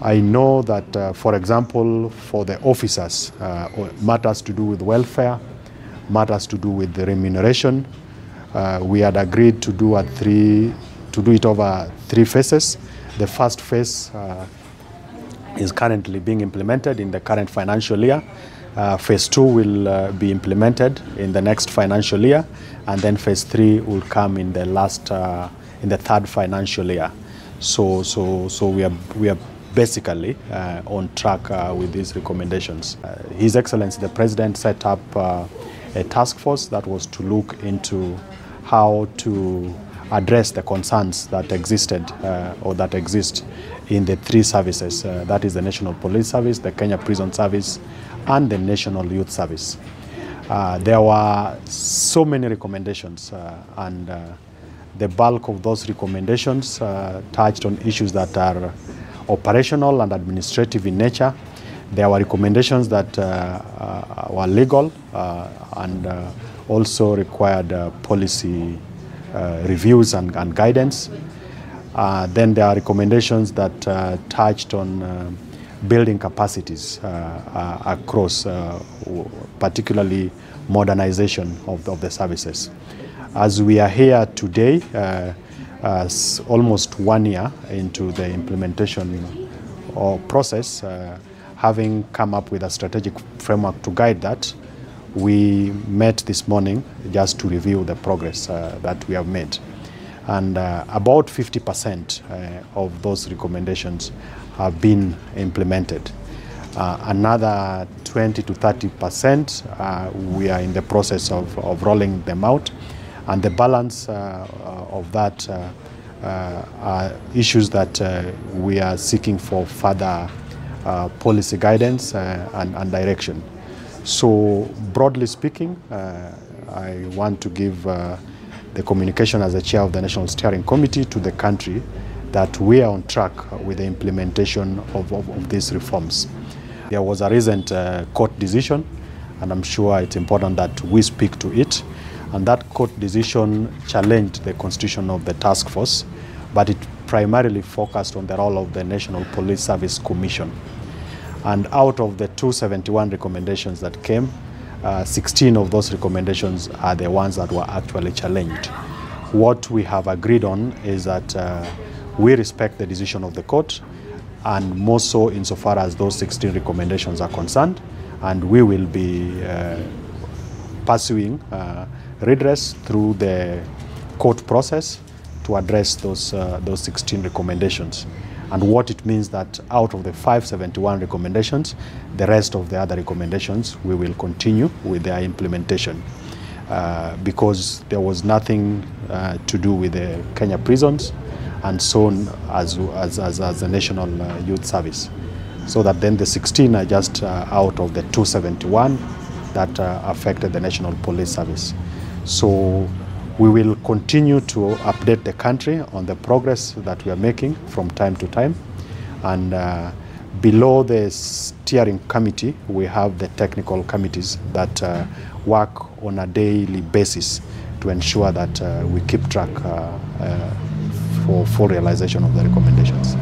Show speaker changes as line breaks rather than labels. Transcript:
I know that, for example, for the officers, matters to do with welfare, matters to do with the remuneration, we had agreed to do it over 3 phases. The first phase is currently being implemented in the current financial year. Phase 2 will be implemented in the next financial year, and then phase 3 will come in the third financial year. So we are basically on track with these recommendations. His Excellency the President set up a task force that was to look into how to address the concerns that existed or that exist in the 3 services. That is the National Police Service, the Kenya Prison Service, and the National Youth Service. There were so many recommendations, and the bulk of those recommendations touched on issues that are operational and administrative in nature. There were recommendations that were legal and also required policy reviews and guidance. Then there are recommendations that touched on building capacities across, particularly modernization of the services. As we are here today, almost 1 year into the implementation process, having come up with a strategic framework to guide that, we met this morning just to review the progress that we have made. And about 50% of those recommendations have been implemented. Another 20 to 30% we are in the process of rolling them out. And the balance of that are issues that we are seeking for further policy guidance and direction. So broadly speaking, I want to give the communication as the chair of the National Steering Committee to the country that we are on track with the implementation of these reforms. There was a recent court decision, and I'm sure it's important that we speak to it. And that court decision challenged the constitution of the task force, but it primarily focused on the role of the National Police Service Commission. And out of the 271 recommendations that came, 16 of those recommendations are the ones that were actually challenged. What we have agreed on is that we respect the decision of the court, and more so insofar as those 16 recommendations are concerned, and we will be pursuing redress through the court process to address those 16 recommendations. And what it means that out of the 571 recommendations, the rest of the other recommendations, we will continue with their implementation because there was nothing to do with the Kenya prisons and so on as the National Youth Service. So that then the 16 are just out of the 271 that affected the National Police Service. So we will continue to update the country on the progress that we are making from time to time. And below the steering committee, we have the technical committees that work on a daily basis to ensure that we keep track for full realization of the recommendations.